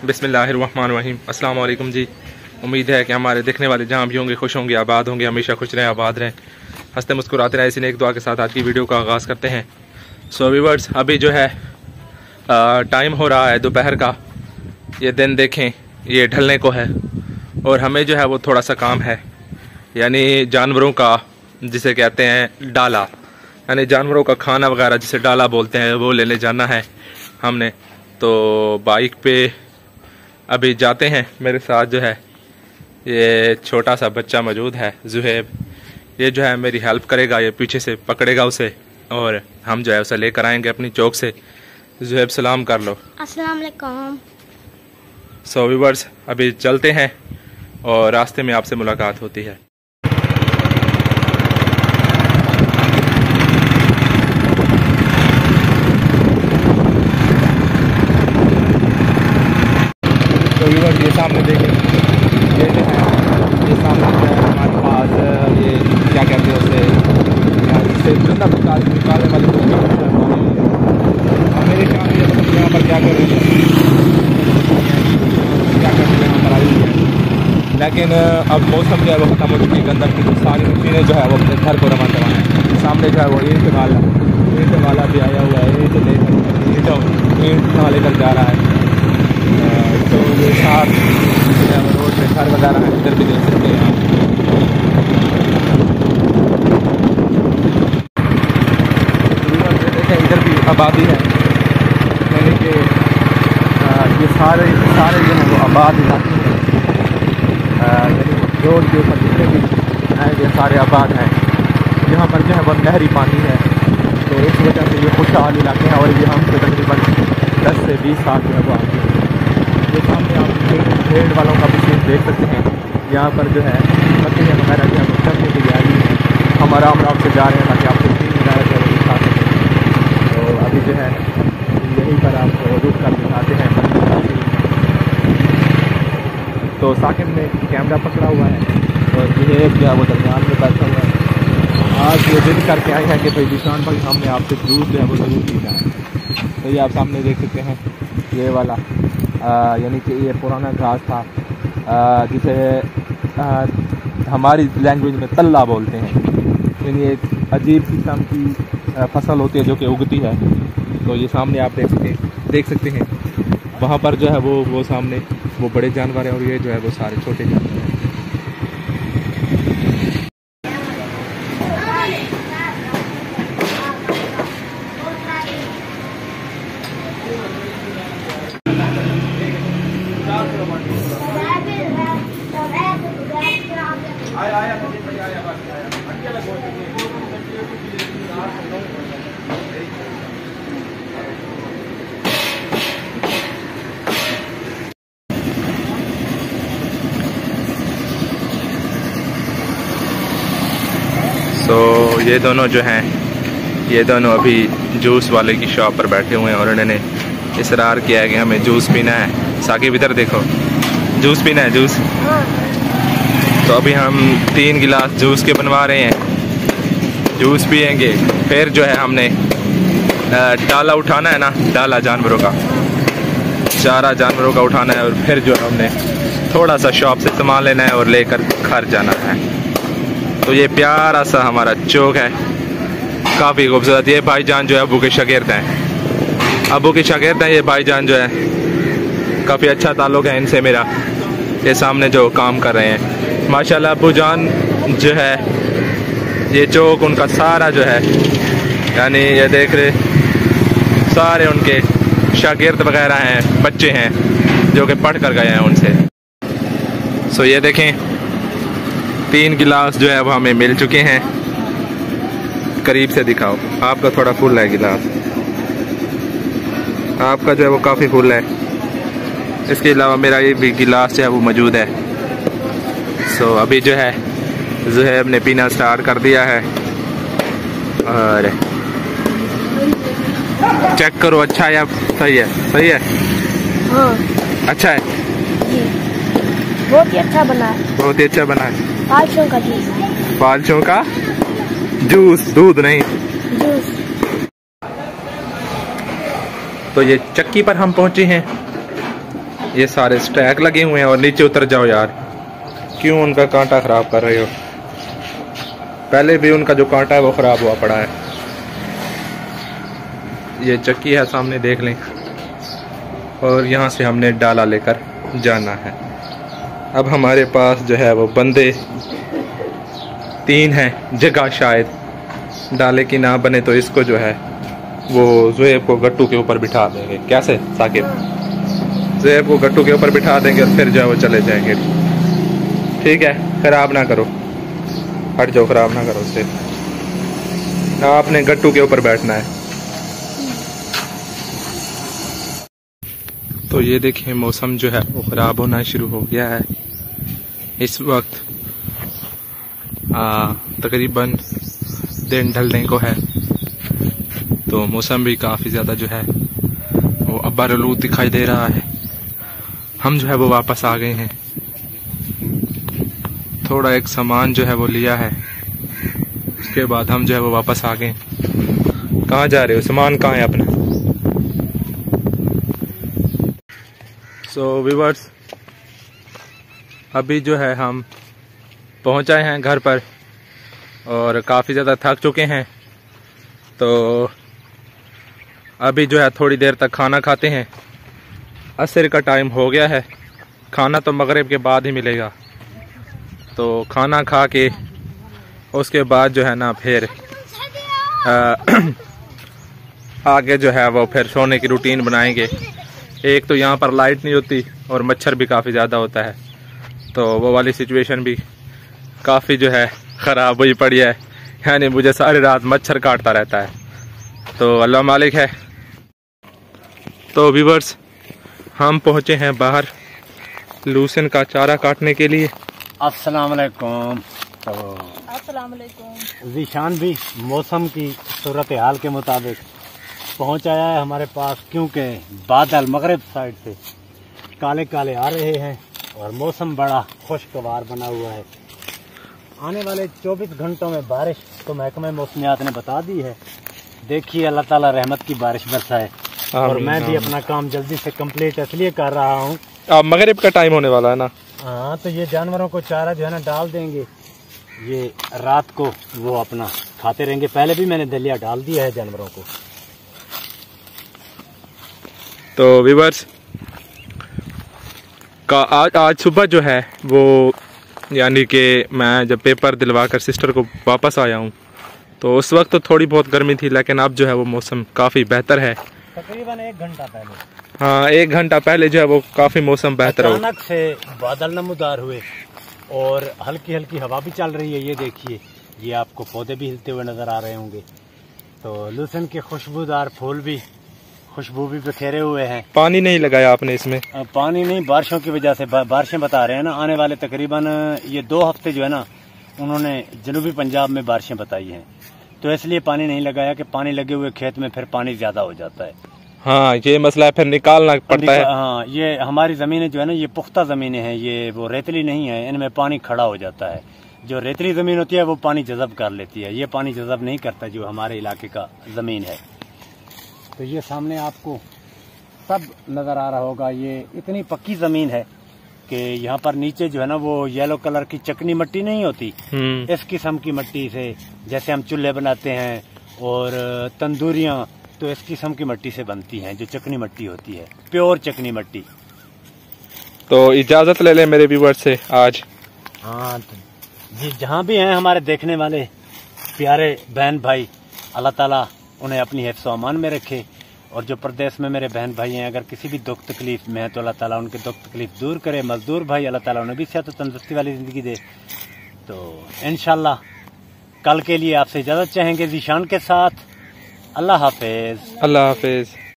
बिस्मिल्लाहिर्रहमानिर्रहीम। अस्सलाम वालेकुम जी। उम्मीद है कि हमारे देखने वाले जहाँ भी होंगे खुश होंगे, आबाद होंगे, हमेशा खुश रहें, आबाद रहें, हंसते मुस्कुराते रहें। इसी ने एक दुआ के साथ आज की वीडियो का आगाज़ करते हैं। सो व्यूअर्स, अभी जो है टाइम हो रहा है दोपहर का। ये दिन देखें, ये ढलने को है और हमें जो है वो थोड़ा सा काम है, यानी जानवरों का जिसे कहते हैं डाला, यानी जानवरों का खाना वगैरह जिसे डाला बोलते हैं, वो लेने जाना है हमने। तो बाइक पे अभी जाते हैं। मेरे साथ जो है ये छोटा सा बच्चा मौजूद है, जुहैब। ये जो है मेरी हेल्प करेगा, ये पीछे से पकड़ेगा उसे और हम जो है उसे लेकर आएंगे अपनी चौक से। जुहैब सलाम कर लो। अस्सलाम वालेकुम। सो व्यूअर्स, अभी चलते हैं और रास्ते में आपसे मुलाकात होती है। तो व्यूअर्स, ये सामने देखें, ये जो है ये सामने जो है हमारे पास ये क्या कहते हैं उसे, इससे गंदा निकालने वाली मेरे ख्याल में यहाँ पर क्या कर रहे हैं, क्या करते हैं यहाँ पर आई है। लेकिन अब मौसम जो है वो ख़त्म हो चुकी है, गंदक की सारी मशीनें जो है वो अपने घर को रवाना करवाना है। सामने जो है वो ईंट वाला भी आया हुआ है, ईंट लेकर जा रहा है। तो ये साथ रोड पे घर वगैरह है, इधर भी देख सकते हैं आप। देखें, इधर भी आबादी है, यानी कि ये सारे जो है वो आबाद इलाके हैं, यानी रोड के ऊपर जितने भी हैं ये सारे आबाद हैं। यहाँ पर जो है वो नहरी पानी है, तो इस वजह से ये खुशहाल इलाके हैं। और ये हमसे तकरीबन 10 से 20 साल जो है वो आते हैं। ये सामने आप भेड़ वालों का भी सीन देख सकते हैं। यहाँ पर जो है बकरियाँ वगैरह जो है चढ़ने के लिए आई हैं। हम आराम से जा रहे हैं ताकि आपको तीन वगैरह जो दिखा सकें। तो अभी जो है यहीं पर आपको रुक कर दिखाते हैं। तो साकिब ने कैमरा पकड़ा हुआ है और ये जो है वो दरमियान में बैठा हुआ है। आज ये जिद करके आए हैं कि भाई निशान भाई हमने आपसे जरूर जो है वो ज़रूर पीना है। तो ये आप सामने देख सकते हैं, ये वाला यानी कि ये पुराना घास था, जिसे हमारी लैंग्वेज में तल्ला बोलते हैं। यानी एक अजीब किस्म की फसल होती है जो कि उगती है। तो ये सामने आप देख सकते हैं, वहाँ पर जो है वो सामने वो बड़े जानवर हैं और ये जो है वो सारे छोटे जानवर हैं। तो ये दोनों जो हैं, ये दोनों अभी जूस वाले की शॉप पर बैठे हुए हैं और उन्होंने इसरार किया है कि हमें जूस पीना है। साकिब इधर देखो, जूस पीना है, जूस। तो अभी हम 3 गिलास जूस के बनवा रहे हैं, जूस पियेंगे। फिर जो है हमने डाला उठाना है ना, डाला जानवरों का, चारा जानवरों का उठाना है और फिर जो है हमने थोड़ा सा शॉप से सामान लेना है और लेकर घर जाना है। तो ये प्यारा सा हमारा चौक है, काफ़ी खूबसूरत। ये भाईजान जो है अबू के शागिर्द हैं, अबू के शागिर्द हैं ये भाईजान जो है। काफ़ी अच्छा ताल्लुक़ है इनसे मेरा। ये सामने जो काम कर रहे हैं माशाल्लाह, अबू जान जो है ये चौक उनका सारा जो है, यानी ये देख रहे सारे उनके शागिर्द वगैरह हैं, बच्चे हैं जो कि पढ़ कर गए हैं उनसे। सो ये देखें, 3 गिलास जो है वो हमें मिल चुके हैं। करीब से दिखाओ, आपका थोड़ा फुल है गिलास, आपका जो है वो काफ़ी फुल है। इसके अलावा मेरा ये भी गिलास जो है वो मौजूद है। सो अभी जो है जुहैब ने पीना स्टार्ट कर दिया है और चेक करो, अच्छा है या सही है? सही है, हाँ अच्छा है, बहुत ही अच्छा बना है, बहुत ही अच्छा बना है। पालचों का जूस, पालचों का जूस, दूध नहीं जूस। तो ये चक्की पर हम पहुंचे हैं। ये सारे स्टैक लगे हुए हैं और नीचे उतर जाओ यार, क्यों उनका कांटा खराब कर रहे हो? पहले भी उनका जो कांटा है वो खराब हुआ पड़ा है। ये चक्की है सामने, देख लें। और यहाँ से हमने डाला लेकर जाना है। अब हमारे पास जो है वो बंदे 3 हैं, जगह शायद डाले की ना बने तो इसको जो है वो ज़ुएब को गट्टू के ऊपर बिठा देंगे। कैसे साकिब? ज़ुएब को गट्टू के ऊपर बिठा देंगे और फिर जो है वो चले जाएंगे। ठीक है, खराब ना करो, हट जाओ, खराब ना करो उससे। आपने गट्टू के ऊपर बैठना है। तो ये देखिए मौसम जो है वो ख़राब होना शुरू हो गया है। इस वक्त तकरीबन दिन ढलने को है, तो मौसम भी काफ़ी ज़्यादा जो है वो अब्बारआलूद दिखाई दे रहा है। हम जो है वो वापस आ गए हैं। थोड़ा एक सामान जो है वो लिया है, उसके बाद हम जो है वो वापस आ गए। कहाँ जा रहे हो? सामान कहाँ है अपना? सो व्यूअर्स, अभी जो है हम पहुँच आए हैं घर पर और काफ़ी ज़्यादा थक चुके हैं। तो अभी जो है थोड़ी देर तक खाना खाते हैं। असर का टाइम हो गया है, खाना तो मगरिब के बाद ही मिलेगा। तो खाना खा के उसके बाद जो है ना फिर आगे जो है वो फिर सोने की रूटीन बनाएंगे। एक तो यहाँ पर लाइट नहीं होती और मच्छर भी काफ़ी ज़्यादा होता है, तो वो वाली सिचुएशन भी काफ़ी जो है ख़राब हुई पड़ी है। यानी मुझे सारी रात मच्छर काटता रहता है, तो अल्लाह मालिक है। तो व्यूअर्स, हम पहुँचे हैं बाहर लूसन का चारा काटने के लिए। अस्सलाम वालेकुम। तो अस्सलाम वालेकुम। ज़ीशान भी मौसम की सूरत हाल के मुताबिक पहुंच आया है हमारे पास, क्योंकि बादल मगरिब साइड से काले काले आ रहे हैं और मौसम बड़ा खुशगवार बना हुआ है। आने वाले 24 घंटों में बारिश तो महकमा मौसमियात ने बता दी है। देखिए अल्लाह ताला रहमत की बारिश बरसाए। और मैं भी अपना काम जल्दी से कंप्लीट इसलिए कर रहा हूँ, अब मगरिब का टाइम होने वाला है ना। हाँ, तो ये जानवरों को चारा जो है ना डाल देंगे, ये रात को वो अपना खाते रहेंगे। पहले भी मैंने दलिया डाल दिया है जानवरों को। तो व्यूअर्स का आज सुबह जो है वो, यानी कि मैं जब पेपर दिलवा कर सिस्टर को वापस आया हूँ, तो उस वक्त तो थोड़ी बहुत गर्मी थी, लेकिन अब जो है वो मौसम काफ़ी बेहतर है। तकरीबन 1 घंटा पहले, हाँ 1 घंटा पहले जो है वो काफ़ी मौसम बेहतर हो। अचानक से बादल नमूदार हुए और हल्की हल्की हवा भी चल रही है। ये देखिए, ये आपको पौधे भी हिलते हुए नजर आ रहे होंगे। तो लूसन के खुशबूदार फूल भी, खुशबू भी बिखेरे हुए हैं। पानी नहीं लगाया आपने इसमें? पानी नहीं, बारिशों की वजह से। बारिशें बता रहे हैं ना, आने वाले तकरीबन ये 2 हफ्ते जो है ना, उन्होंने जनूबी पंजाब में बारिशें बताई हैं, तो इसलिए पानी नहीं लगाया कि पानी लगे हुए खेत में फिर पानी ज्यादा हो जाता है। हाँ, ये मसला है, फिर निकालना पड़ता है। हाँ, ये हमारी जमीनें जो है ना, ये पुख्ता जमीनें हैं, ये वो रेतली नहीं है, इनमें पानी खड़ा हो जाता है। जो रेतली जमीन होती है वो पानी जज़ब कर लेती है, ये पानी जज़ब नहीं करता जो हमारे इलाके का जमीन है। तो ये सामने आपको सब नजर आ रहा होगा, ये इतनी पक्की जमीन है कि यहाँ पर नीचे जो है ना वो येलो कलर की चकनी मिट्टी नहीं होती, इस किस्म की मिट्टी से जैसे हम चूल्हे बनाते हैं और तंदूरियां, तो इस किस्म की मिट्टी से बनती हैं, जो चकनी मिट्टी होती है, प्योर चकनी मिट्टी। तो इजाजत ले ले मेरे व्यूअर्स से आज। हाँ जी, जहाँ भी हैं हमारे देखने वाले प्यारे बहन भाई, अल्लाह ताला उन्हें अपनी हिफ्ज़ व अमान में रखे। और जो प्रदेश में मेरे बहन भाई हैं, अगर किसी भी दुख तकलीफ में है तो अल्लाह ताला उनके दुख तकलीफ दूर करे। मजदूर भाई, अल्लाह ताला उन्हें भी सेहत और तंदुरुस्ती वाली ज़िंदगी दे। तो इंशाल्लाह कल के लिए आपसे इजाज़त चाहेंगे ज़ीशान के साथ। अल्लाह हाफिज़। अल्लाह हाफिज़।